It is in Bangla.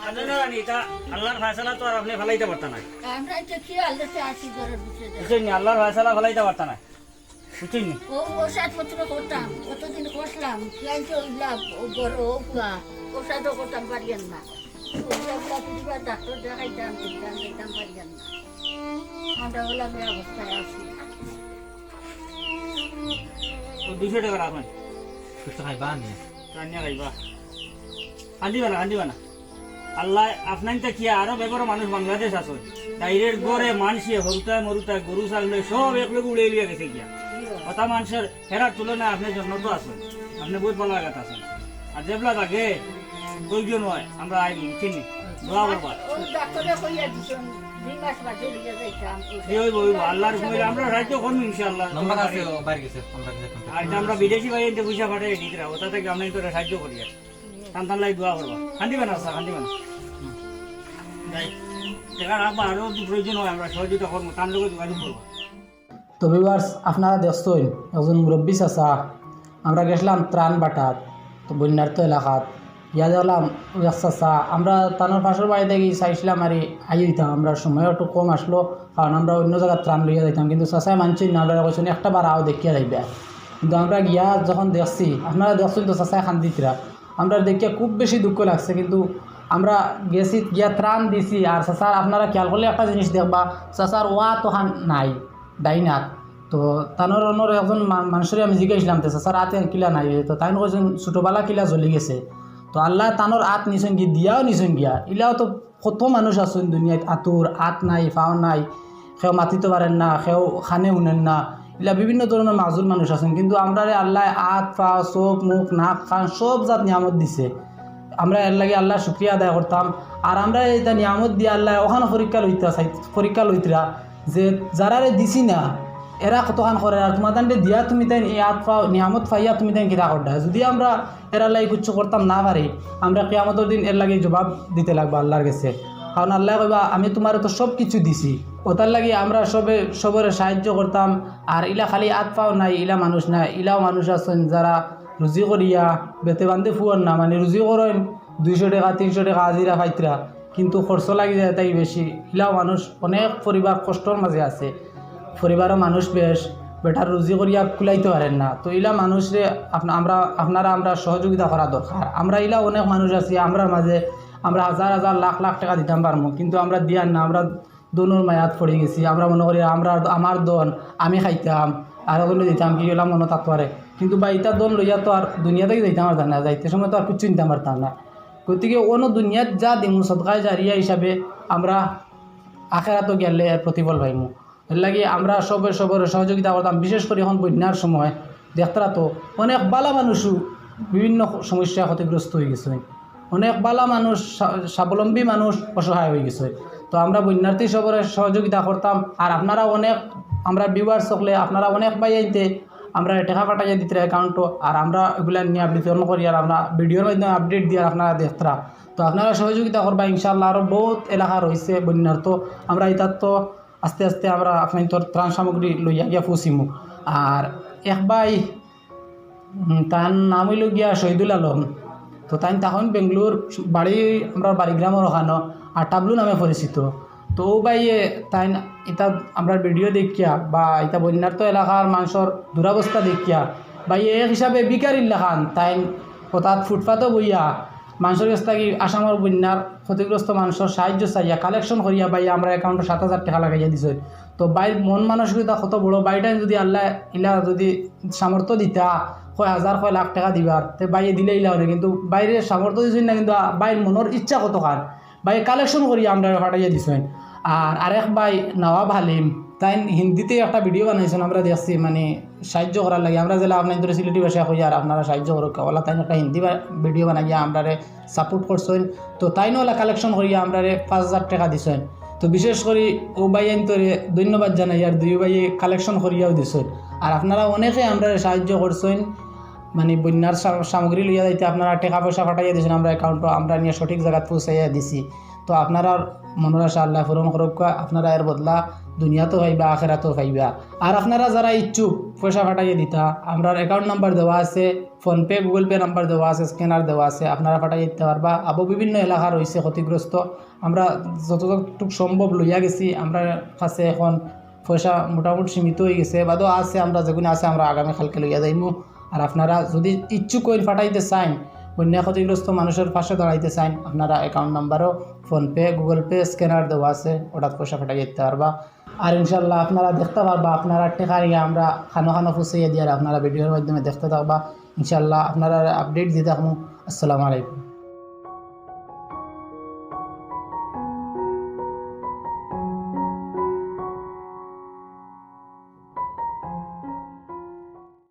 আপনারা এটা আল্লাহর ফয়সালা তো আর আপনি ফলাইতে পারতেন না। আমরা তো কি আল্লাহতে আসি ঘরের ভিতরে। বুঝছেন নি, আল্লাহর ফয়সালা ফলাইতে পারতেন না। বুঝছেন নি? ওষাদ পত্র করতাম, কতদিন করলাম, ক্লাইন্ট হইলাম, ও বড় ও পুয়া, ওষাদও করতাম পারিয়েন না। ডাক্তার দেখাইতাম, চিকিৎসা দিতাম পারিয়েন না। আমরা হলাম এই অবস্থায় আছি। 200 টাকা রাখবেন, কিছু খাইবা নি রান্না খাইবা। কান্দিবা না। আল্লাহ আপনার কি আরো বেগর মানুষ বাংলাদেশ আছে, ডাইরেক্ট গড়ে মানসি হরুতায় মরুতায় গরু ছাগলে সব একলগে উড়ে লিয়ে গেছে গিয়া। কথা মানুষের হেরার তুলনায় আপনার জন্য তো আছেন, আপনি বহুত ভালো লাগাত আছেন। আর যেগুলা থাকে প্রয়োজন হয় আমরা আইনি চিনি দোয়া করবা। ডাক্তারে কইয়া দিছেন 2 মাস বাদে লিয়ে যাইতাম। আল্লাহর কইলে আমরা সাহায্য করবো ইনশাআল্লাহ। নম্বর আছে বাইরে গেছে আমরা আর এটা আমরা বিদেশি ভাই এনতে পয়সা পাঠাই দিকরা, ওটা থেকে আমরা তোরা সাহায্য করি আর টান লাই দোয়া করবা। কান্দিবা না স্যার, কান্দিবা না। যাই টাকা রাখবা, আরো প্রয়োজন হয় আমরা সহযোগিতা করবো, তার লোক যোগাযোগ করবো। তো ভিউয়ার্স আপনারা দেখছেন একজন মুরব্বী চাচা, আমরা গেছিলাম ত্রাণ বাটাত, তো বন্যার্থ এলাকাত গিয়া দেখলাম চাচা, আমরা তানোর পাশের বাড়িতে গিয়ে চাইছিলাম আর আই দিতাম, আমরা সময় একটু কম আসলো কারণ আমরা অন্য জায়গায় ত্রাণ লইয়া যাইতাম, কিন্তু চাচাই মানছি না, আমরা কৈছেন একটা বার আও দেখিয়া যাইবে। কিন্তু আমরা গিয়া যখন দেখছি, আপনারা দেখছেন তো চাচাই খান্দিতরা, আমরা দেখিয়া খুব বেশি দুঃখ লাগছে। কিন্তু আমরা গেছি গিয়া ত্রাণ দিছি, আর চাচার আপনারা খেয়াল করলে একটা জিনিস দেখবা, চাচার ওয়া তখন নাই ডাইনাত। তো তানোর অন্য একজন মানুষের আমি জিজ্ঞাসলাম তো চাচার আত কিলা নাই, তো তাই কৈছেন ছোটোবেলা কিলা জ্বলি গেছে। তো আল্লাহ তানোর আত নিছেন গিয়ে দিয়াও নিছেন গিয়া, ইলাও তো কত মানুষ আছেন দুনিয়াত আতুর আত নাই ফাও নাই, সেও মাতিতে পারেন না, সেও খানে উনেন না, ইলা বিভিন্ন ধরনের মাজুর মানুষ আছেন। কিন্তু আমরা আল্লাহ আত পা চোখ মুখ নাক কান সব জাত নিয়ামত দিছে, আমরা এর লাগে আল্লাহ শুক্রিয়া আদায় করতাম। আর আমরা এটা নিয়ামত দিয়ে আল্লাহ ওখানে পরীক্ষা লইতরা যে যারারে দিছি না এরা কতখান করে, আর তোমার তান্ডে দিয়া তুমি তাই এই আত পাও নিয়ামত পাইয়া তুমি তাই কিরা করডা। যদি আমরা এরা লাগে কিছু করতাম না পারি, আমরা কিয়ামতের দিন এর লাগে জবাব দিতে লাগবো আল্লাহর কাছে। কারণ আল্লাহ কইবা আমি তোমার তো সব কিছু দিছি, ওটার লাগে আমরা সবরে সাহায্য করতাম। আর ইলা খালি আত পাও নাই, ইলা মানুষ নাই, ইলাও মানুষ আছেন যারা রুজি করিয়া বেতে বান্ধে ফুয়ার না, মানে রুজি করেন 200 টাকা 300 টাকা হাজিরা পাইতরা, কিন্তু খরচ লাগি যায় তাই বেশি। ইলাও মানুষ অনেক পরিবার কষ্টর মাঝে আছে, পরিবারও মানুষ বেশ বেটার রুজি করিয়া কুলাইতে পারেন না। তো ইলা মানুষরে আপনারা সহযোগিতা করা দরকার। আমরা ইলা অনেক মানুষ আছি আমরা মাঝে, আমরা হাজার হাজার লাখ লাখ টাকা দিতাম পারবো, কিন্তু আমরা দিয়ার না, আমরা দোনোর মায়াত পড়ে গেছি। আমরা মনে করি আমার দন আমি খাইতাম আর ওগুলো দিতাম, কি এলাম মনে থাকতে পারে, কিন্তু বা ইটা দন লইয়া তো আর দুনিয়া থেকে যাইতাম পারতাম না, যাইতে সময় তো আর কিছু নিতাম পারতাম না। গতিকে অন্য দুনিয়াত যা দিমু সদকায় জারিয়া হিসাবে আমরা আখেরাতো গেলে এর প্রতিফল পাইমু। এর লাগে আমরা সবের সহযোগিতা করতাম। বিশেষ করে এখন বন্যার সময় দেখতারা তো অনেক বালা মানুষও বিভিন্ন সমস্যা ক্ষতিগ্রস্ত হয়ে গেছে, অনেক বালা মানুষ স্বাবলম্বী মানুষ অসহায় হয়ে গেছে। তো আমরা বন্যার্থী সবরে সহযোগিতা করতাম। আর আপনারা অনেক আমরা ভিউয়ার্স সকলে আপনারা অনেক পাইতে আমরা টাকা পাঠাইয়া দিতে অ্যাকাউন্টও, আর আমরা এগুলা নিয়ে বিতরণ করি, আর আমরা ভিডিওর মাধ্যমে আপডেট দিয়ে আপনারা দেখতরা। তো আপনারা সহযোগিতা করবা ইনশাআল্লাহ। আরও বহুত এলাকা রয়েছে বন্যার, তো আমরা এটার তো আস্তে আস্তে আমরা আপনার ত্রাণ সামগ্রী লইয়া গিয়া পৌঁছিমু। আর এক ভাই তার নাম হইল গিয়া শহীদুল আলম, তো তাই তখন বেঙ্গলোর বাড়ি, আমরা বাড়িগ্রামের ওখানো আর টাবলু নামে পরিচিত। তো ও ভাইয়ে তাই এটা আমরা ভিডিও দেখিয়া বা এটা বন্যার্থ এলাকার মানুষের দুরাবস্থা দেখিয়া ভাইয়ে এক হিসাবে বিকারির লেখান তাই হঠাৎ ফুটপাতও বইয়া মানুষের কাছ থেকে আসামের বন্যার ক্ষতিগ্রস্ত মানুষের সাহায্য চাইয়া কালেকশন করিয়া বাইয়া আমরা অ্যাকাউন্টে 7,000 টাকা লাগাইয়া দিছে। তো বাইর মন মানসিকতা কত বড়, বাইটাই যদি আল্লাহ ইলা যদি সামর্থ্য দিতা কয় হাজার কয় লাখ টাকা দিবার, তো বাইরে দিলে ইলা হলে, কিন্তু বাইরে সামর্থ্য দিচ্ছেন না, কিন্তু বাইর মনের ইচ্ছা কত খান ভাই কালেকশন করিয়া আমরা ফাটাইয়া দিছেন। আর আরেক ভাই নওয়াব হালিম তাই হিন্দিতে একটা ভিডিও বানাইছেন, আমরা দেখছি মানে সাহায্য করার লাগে। আমরা যেটা আপনার ধরে সিলেটি ভাষা হই আর আপনারা সাহায্য করো ওলা, তাই একটা হিন্দি ভিডিও বানাইয়া আমরা সাপোর্ট করছেন। তো তাই ওলা কালেকশন করিয়া আমরা 5,000 টাকা দিছেন। তো বিশেষ করে ও ভাই তোরে ধন্যবাদ জানাই, আর দুই ভাইয়ে কালেকশন করিয়াও দিছেন। আর আপনারা অনেকে আমরা সাহায্য করছেন, মানে বন্যার সামগ্রী লইয়া যাইতে আপনারা টাকা পয়সা পাঠাইয়া দিয়েছেন আমরা অ্যাকাউন্টও, আমরা নিয়ে সঠিক জায়গায় পৌঁছাইয়া দিছি। তো আপনারা মনের আশা আল্লাহ পূরণ করুক, আপনারা এর বদলা দুনিয়াতেও পাইবা আখেরাতেও পাইবা। আর আপনারা যারা ইচ্ছুক পয়সা ফাটাইয়ে দিতা, আমরা অ্যাকাউন্ট নাম্বার দেওয়া আছে, ফোনপে গুগল পে নাম্বার দেওয়া আছে, স্ক্যানার দেওয়া আছে, আপনারা ফাটাইয়ে দিতে পারবা। আবু বিভিন্ন এলাকা রয়েছে ক্ষতিগ্রস্ত, আমরা যতটুকু সম্ভব লইয়া গেছি। আমরা কাছে এখন পয়সা মোটামুটি সীমিত হয়ে গেছে, বাদও আছে, আমরা যেগুলো আছে আমরা আগামীকালকে লইয়া যাইমু। আর আপনারা যদি ইচ্ছুক হইন ফাটাইতে চান, বন্যা ক্ষতিগ্রস্ত মানুষের পাশে দাঁড়াইতে চান, আপনারা অ্যাকাউন্ট নাম্বারও ফোনপে গুগল পে স্ক্যানার দেওয়া আছে, ওটা পয়সা ফাটাই দিতে পারবা। আর ইনশাল্লাহ আপনারা দেখতে পারবা, আপনারা টেকা নিয়ে আমরা খানো খানো ফুসিয়ে দিয়ে আপনারা ভিডিওর মাধ্যমে দেখতে থাকবা। ইনশাল্লাহ আপনারা আপডেট দিয়ে থাকবো। আসসালামু আলাইকুম।